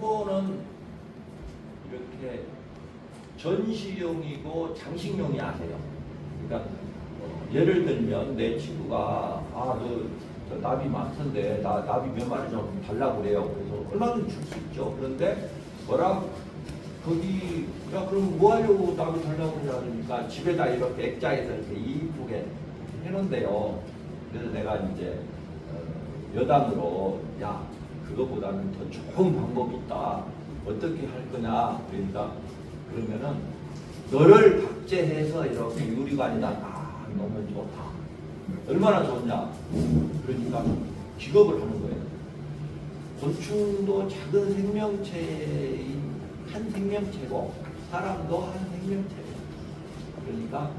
표본은 이렇게 전시용이고 장식용이 아니에요. 그러니까 예를 들면 내 친구가 저 나비 많던데 나비 몇 마리 좀 달라고 그래요. 그래서 얼마든지 줄 수 있죠. 그런데 거기 야 그럼 뭐 하려고 나비 달라고 그러니까 집에다 이렇게 액자에서 이렇게 이쁘게 해놓은대요. 그래서 내가 이제 여담으로 야 그거보다는 더 좋은 방법이 있다. 어떻게 할 거냐? 그러면은 너를 박제해서 이렇게 유리관에다 놓으면 좋다. 얼마나 좋냐? 그러니까 기겁을 하는 거예요. 곤충도 작은 생명체인 한 생명체고 사람도 한 생명체예요. 그러니까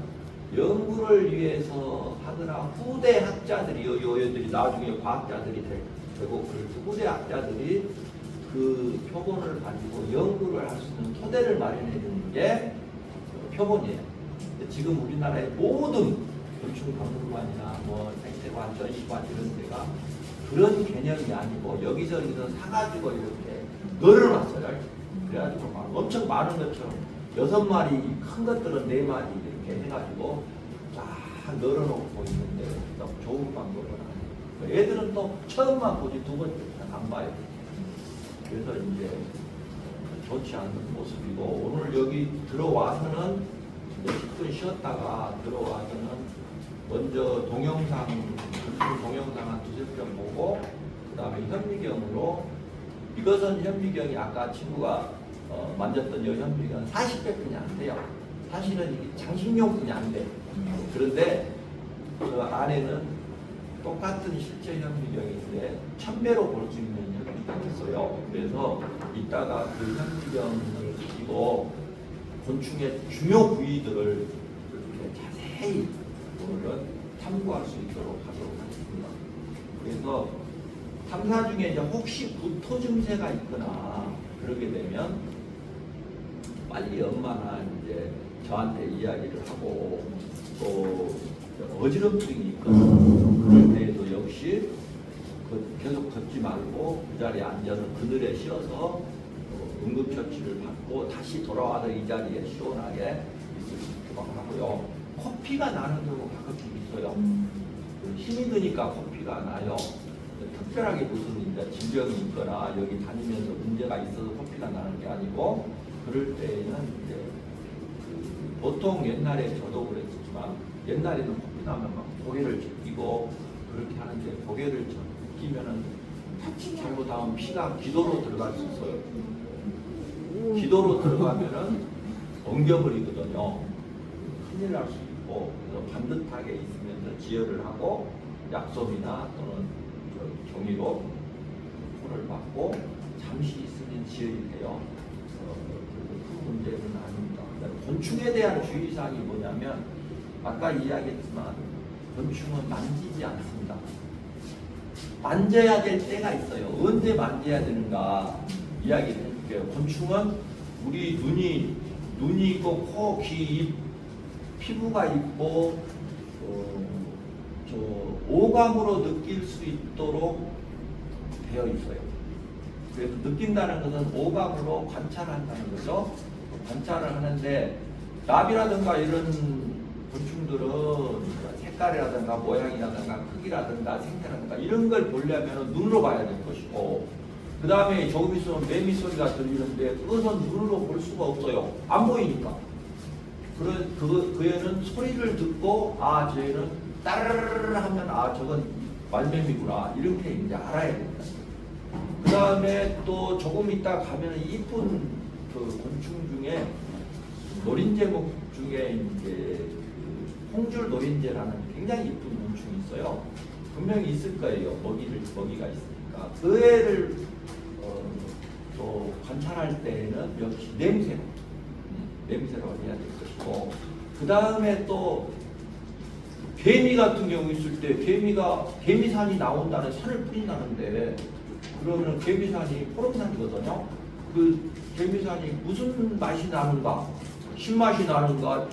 연구를 위해서 하거나 후대 학자들이 여들이 나중에 과학자들이 되고 후대 학자들이 그 표본을 가지고 연구를 할 수 있는 토대를 마련해 주는 게 표본이에요. 지금 우리나라의 모든 곤충박물관이나 생태관, 전시관 이런 데가 그런 개념이 아니고 여기저기서 사가지고 이렇게 널어놨어요. 그래가지고 막 엄청 많은 것처럼 6마리, 큰 것들은 4마리 이렇게 해가지고 쫙 널어놓고 있는데 너무 좋은 방법은 아니에요. 애들은 또 처음만 보지 두 번째는 안 봐요. 그래서 이제 좋지 않은 모습이고 오늘 여기 들어와서는 10분 쉬었다가 들어와서는 먼저 동영상 한 2-3편 보고 그 다음에 현미경으로 이것은 현미경이 아까 친구가 만졌던 이 현미경은 40배뿐이 안 돼요. 사실은 이게 장식용뿐이 안 돼. 그런데 그 안에는 똑같은 실제 현미경인데 1000배로 볼 수 있는 현미경이 있어요. 그래서 이따가 그 현미경을 가지고 곤충의 중요 부위들을 이렇게 자세히 오늘은 탐구할 수 있도록 하도록 하겠습니다. 그래서 탐사 중에 이제 혹시 구토 증세가 있거나 그러게 되면 빨리 엄마나 이제 저한테 이야기를 하고 또 어지럼증이 있거나 그럴 때에도 역시 계속 걷지 말고 그 자리에 앉아서 그늘에 쉬어서 응급처치를 받고 다시 돌아와서 이 자리에 시원하게 있을 수 있도록 하고요. 코피가 나는 경우가 가끔씩 있어요. 힘이 드니까 코피가 나요. 특별하게 무슨 이제 질병이 있거나 여기 다니면서 문제가 있어서 코피가 나는 게 아니고 그럴 때에는 이제 보통 옛날에 저도 그랬지만 옛날에는 코피 나면 막 고개를 제끼고 그렇게 하는데 고개를 제끼면은 잘못하면 피가 기도로 들어갈 수 있어요. 기도로 들어가면은 엉겨버리거든요. 큰일 날 수 있고 그래서 반듯하게 있으면서 지혈을 하고 약솜이나 또는 종이로 손을 받고 잠시 있으면 지혈이 돼요. 큰 문제는 아닙니다. 곤충에 대한 주의사항이 뭐냐면 아까 이야기했지만 곤충은 만지지 않습니다. 만져야 될 때가 있어요. 언제 만져야 되는가 이야기를 해줄게요. 곤충은 우리 눈이 있고 코, 귀, 입, 피부가 있고 오감으로 느낄 수 있도록 되어 있어요. 그래서 느낀다는 것은 오감으로 관찰한다는 거죠. 관찰을 하는데 나비라든가 이런 곤충들은 색깔이라든가 모양이라든가 크기라든가 생태라든가 이런 걸 보려면 눈으로 봐야 될 것이고 그 다음에 조금 있으면 매미 소리가 들리는데 그것은 눈으로 볼 수가 없어요. 안 보이니까. 그 애는 소리를 듣고 저 애는 따르르르 하면 저건 말매미구나 이렇게 이제 알아야 됩니다. 그 다음에 또 조금 있다 가면 이쁜 그 곤충 중에 노린재목 중에 이제 홍줄 노린재라는 굉장히 이쁜 곤충이 있어요. 분명히 있을 거예요. 먹이가 있으니까. 그 애를 또 관찰할 때에는 역시 냄새로 해야 될 것이고 그 다음에 또 개미 같은 경우 있을 때 개미산이 나온다는 산을 뿌린다는데 그러면 개미산이 포름산이거든요. 그 개미산이 무슨 맛이 나는가? 신맛이 나는가?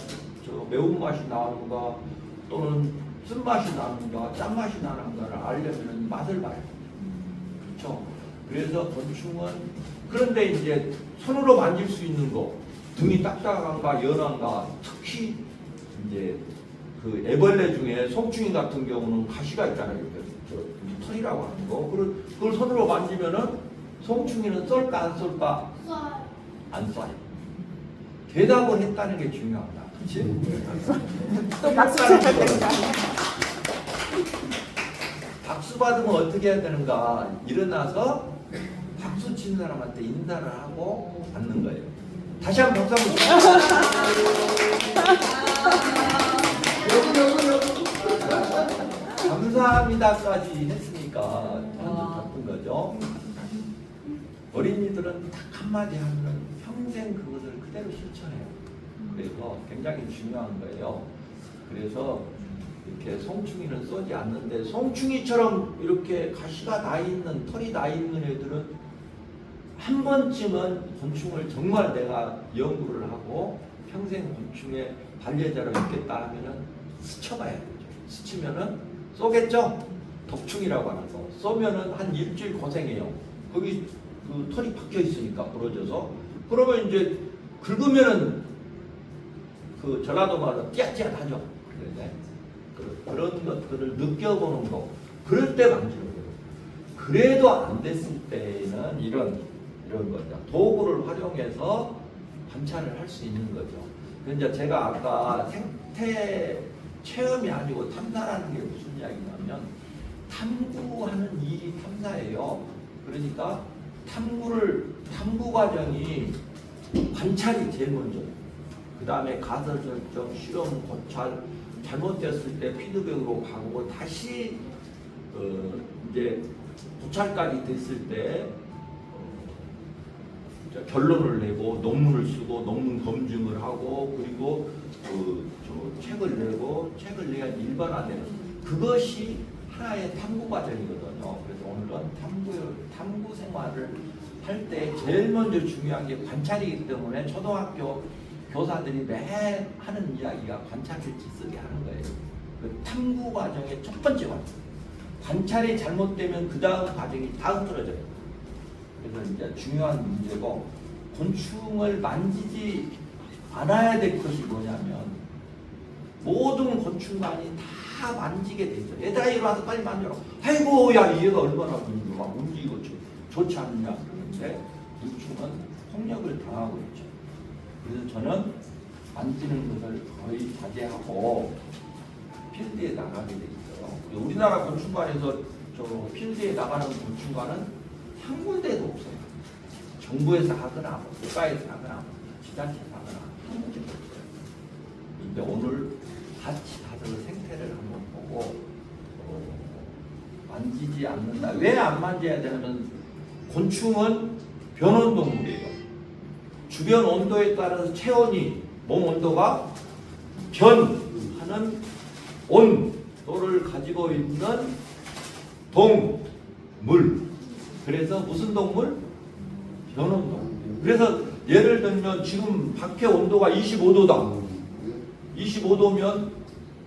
매운맛이 나는가? 또는 쓴맛이 나는가? 짠맛이 나는가를 알려면 맛을 봐요. 그렇죠? 그래서 곤충은 그런데 이제 손으로 만질 수 있는 거, 등이 딱딱한가 연한가, 특히 이제 그 애벌레 중에 송충이 같은 경우는 가시가 있잖아요. 털이라고 하는 거. 그걸 손으로 만지면은 송충이는 쏠까 안 쏠까? 안 쏴요. 대답을 했다는 게 중요하다. 그렇지? 또 박수 쳐야 된다. 박수 받으면 어떻게 해야 되는가? 일어나서 박수 치는 사람한테 인사를 하고 받는 거예요. 다시 한번 박수 한번 주세요. 감사합니다까지 했으니까 바쁜 거죠. 어린이들은 딱 한마디 하면 평생 그것을 그대로 실천해요. 그래서 굉장히 중요한 거예요. 그래서 이렇게 송충이는 쏘지 않는데 송충이처럼 이렇게 가시가 나 있는 털이 나 있는 애들은 한 번쯤은 곤충을 정말 내가 연구를 하고 평생 곤충의 반려자로 있겠다 하면은 스쳐봐야 되죠. 스치면은 쏘겠죠? 덕충이라고 하는 거. 쏘면은 한 일주일 고생해요. 거기 그 털이 박혀 있으니까 부러져서. 그러면 이제 긁으면은 그 전라도 말로 띠앗띠앗하죠. 그런 것들을 느껴보는 거. 그럴 때 만지는 거예요. 그래도 안 됐을 때는 이런 거죠. 도구를 활용해서 관찰을 할 수 있는 거죠. 그런데 제가 아까 생태 체험이 아니고 탐사라는 게 무슨 이야기냐면 탐구하는 일이 탐사예요. 그러니까 탐구 과정이 관찰이 제일 먼저. 그 다음에 가설 결정, 실험, 고찰, 잘못됐을 때 피드백으로 가고 다시 이제 고찰까지 됐을 때 결론을 내고 논문을 쓰고 논문 검증을 하고 그리고 책을 내고 책을 내야 일반화되는 그것이 하나의 탐구 과정이거든요. 그래서 오늘은 탐구 생활을 할 때 제일 먼저 중요한 게 관찰이기 때문에 초등학교 교사들이 매 하는 이야기가 관찰일지 쓰게 하는 거예요. 그 탐구 과정의 첫 번째 과정. 관찰이 잘못되면 그 다음 과정이 다 흐트러져요. 그래서 이제 중요한 문제고 곤충을 만지지 않아야 될 것이 뭐냐면 모든 곤충만이 다 만지게 돼 있어요. 얘들아 일어나서 빨리 만져라. 아이고 야 얘가 얼마나 막 움직이고 좋지 않느냐 그러는데 곤충은 폭력을 당하고 있죠. 그래서 저는 만지는 것을 거의 자제하고 필드에 나가게 돼 있어요. 우리나라 곤충관에서 저 필드에 나가는 곤충관은 한 군데도 없어요. 정부에서 하거나 국가에서 하거나 지자체에서 하거나 한 군데도 없어요. 근데 오늘 같이 가서 생태를 한번 보고 만지지 않는다. 왜 안 만져야 되냐면 곤충은 변온동물이에요. 주변 온도에 따라서 체온이 몸 온도가 변하는 온도를 가지고 있는 동물. 그래서 무슨 동물? 변온동물. 그래서 예를 들면 지금 밖에 온도가 25도다. 25도면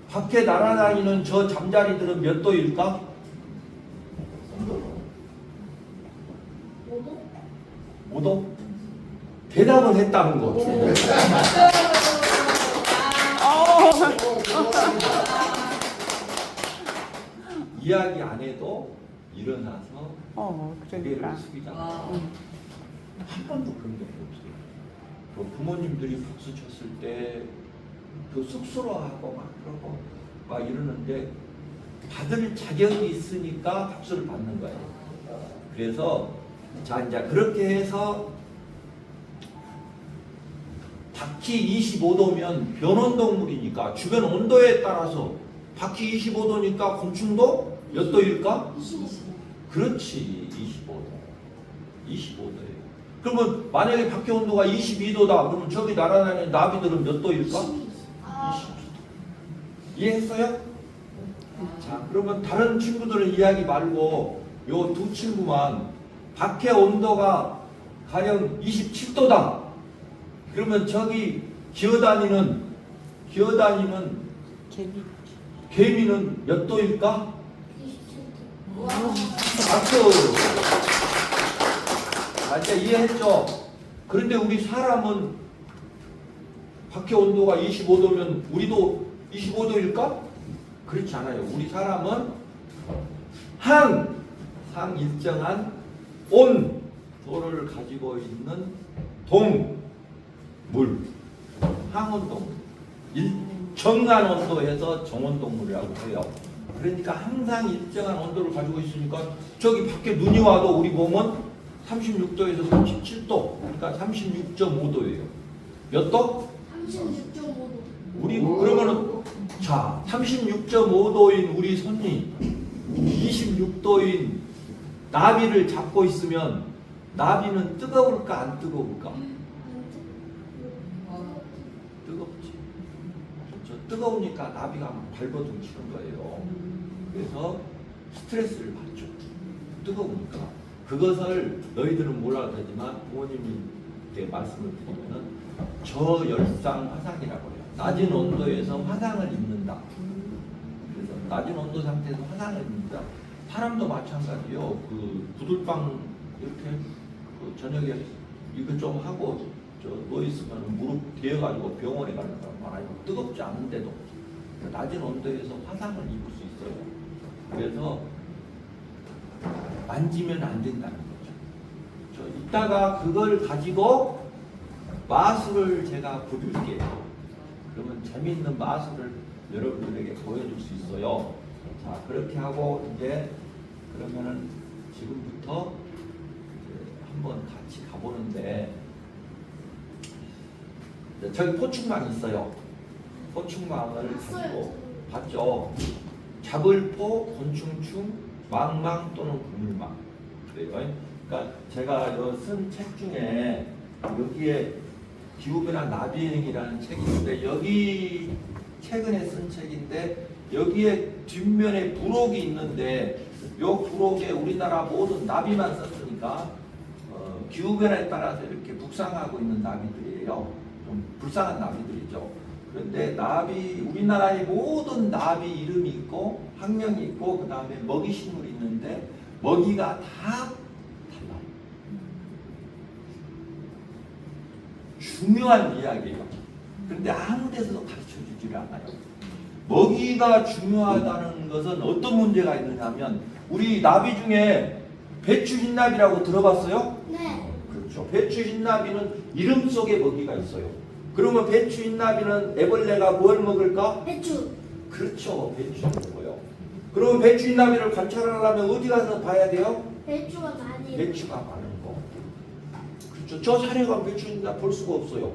밖에 날아다니는 저 잠자리들은 몇 도일까? 5도? 대답을 했다는 거. 이야기 안 해도 일어나서 고개를 그러니까. 숙이잖아요. 한 번도 그런 적이 없어요. 그 부모님들이 박수 쳤을 때 그 쑥스러워하고 막 그러고 막 이러는데 받을 자격이 있으니까 박수를 받는 거예요. 그래서 자 이제 그렇게 해서 밖이 25도면 변온동물이니까 주변 온도에 따라서 밖이 25도니까 곤충도 몇 도일까? 그렇지 25도 25도예요. 그러면 만약에 밖에 온도가 22도다 그러면 저기 날아다니는 나비들은 몇 도일까? 22도. 이해했어요? 자 그러면 다른 친구들은 이야기 말고 요 두 친구만 밖에 온도가 가령 27도다. 그러면 저기 기어다니는 개미는 몇 도일까? 27도. 박수. 자, 이제 이해했죠? 그런데 우리 사람은 밖에 온도가 25도면 우리도 25도일까? 그렇지 않아요. 우리 사람은 상 일정한 온도를 가지고 있는 동물, 항온동물. 일정한 온도에서 정온동물이라고 해요. 그러니까 항상 일정한 온도를 가지고 있으니까 저기 밖에 눈이 와도 우리 몸은 36도에서 37도, 그러니까 36.5도예요. 몇 도? 36.5도. 우리 그러면은 자 36.5도인 우리 손이 26도인 나비를 잡고 있으면 나비는 뜨거울까 안 뜨거울까? 뜨겁지. 그렇죠. 뜨거우니까 나비가 막 발버둥 치는 거예요. 그래서 스트레스를 받죠. 뜨거우니까. 그것을 너희들은 뭐라 그러지만 부모님께 말씀을 드리면은 저열상 화상이라고 해요. 낮은 온도에서 화상을 입는다. 그래서 낮은 온도 상태에서 화상을 입는다. 사람도 마찬가지요. 그 부들빵 이렇게 그 저녁에 이거 좀 하고 저 누워 있으면 무릎 데어가지고 병원에 가는 사람 많아요. 뜨겁지 않은데도 낮은 온도에서 화상을 입을 수 있어요. 그래서 만지면 안 된다는 거죠. 저 이따가 그걸 가지고 마술을 제가 부릴게요. 그러면 재미있는 마술을 여러분들에게 보여줄 수 있어요. 자, 그렇게 하고 이제 그러면은 지금부터 이제 한번 같이 가보는데 저기 포충망이 있어요. 포충망을 가지고 봤죠. 자글포, 곤충충, 망망 또는 그물망. 그래요. 그러니까 제가 쓴 책 중에 여기에 기후변화 나비행이라는 책이 있는데 여기 최근에 쓴 책인데 여기에 뒷면에 부록이 있는데 요 부록에 우리나라 모든 나비만 썼으니까 기후변화에 따라서 이렇게 북상하고 있는 나비들이에요. 좀 불쌍한 나비들이죠. 그런데 나비 우리나라의 모든 나비 이름이 있고 학명이 있고 그 다음에 먹이 식물이 있는데 먹이가 다 달라요. 중요한 이야기예요. 그런데 아무 데서도 가르쳐 주지를 않아요. 먹이가 중요하다는 것은 어떤 문제가 있느냐면 우리 나비 중에 배추 흰나비라고 들어봤어요? 네. 그렇죠. 배추 흰나비는 이름 속에 먹이가 있어요. 그러면 배추 흰나비는 애벌레가 뭘 먹을까? 배추. 그렇죠. 배추를 먹어요. 그러면 배추 흰나비를 관찰하려면 어디 가서 봐야 돼요? 배추가 많이. 배추가 많은 거. 그렇죠. 저 산에 가면 배추 흰나비 볼 수가 없어요.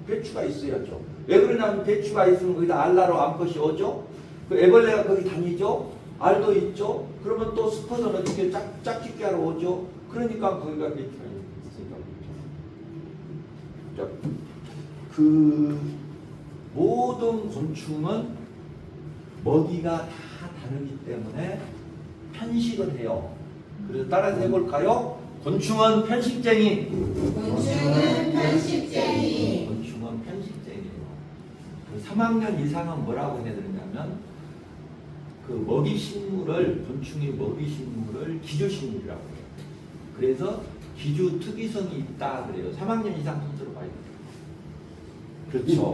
배추가 있어야죠. 왜 그러냐면 배추가 있으면 거기다 알나로 암컷이 오죠. 그 애벌레가 거기 다니죠. 알도 있죠. 그러면 또 스퍼는 어떻게 짝짓기 하러 오죠. 그러니까 거기가 배추가 있으니까 그렇죠. 그 모든 곤충은 먹이가 다 다르기 때문에 편식을 해요. 그래서 따라서 해볼까요? 곤충은 편식쟁이. 곤충은 편식쟁이. 곤충은 편식쟁이에요. 그 3학년 이상은 뭐라고 해야 되냐면 그 먹이 식물을 곤충이 먹이 식물을 기주식물이라고 해요. 그래서 기주 특이성이 있다 그래요. 3학년 이상 순서로 봐야 돼요. 그렇죠.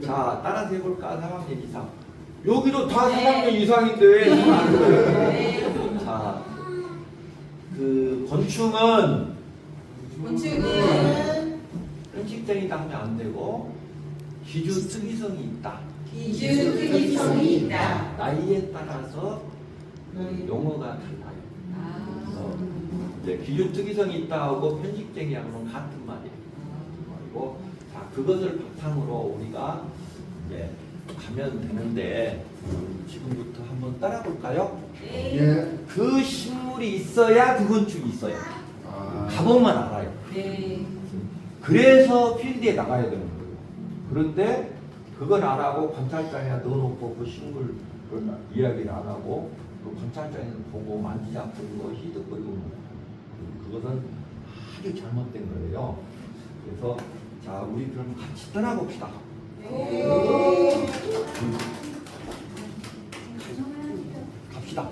자, 따라서 해볼까? 3학년 이상. 여기도 다 3학년 이상인데 왜 3학년? 자, 그 곤충은 편식쟁이다 하면 안 되고 기주 특이성이 있다. 기준 특이성이 있다. 나이에 따라서 용어가 달라요. 그래서 이제 기준 특이성이 있다 하고 편식쟁이하고는 같은 말이에요. 그리고 자, 그것을 바탕으로 우리가 이제 가면 되는데 지금부터 한번 따라 볼까요? 예. 그 식물이 있어야 그 곤충이 있어요. 가보면 알아요. 네. 그래서 필드에 나가야 되는 거예요. 그런데 그건 안 하고 관찰자에 넣어놓고 그 식물 이야기를 안 하고 그 관찰자에서 보고 만지지 않고 이거 희득거리고 그것은 아주 잘못된 거예요. 그래서 자, 우리 그럼 같이 떠나봅시다. 갑시다.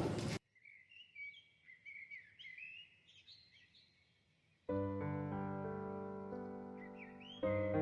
네.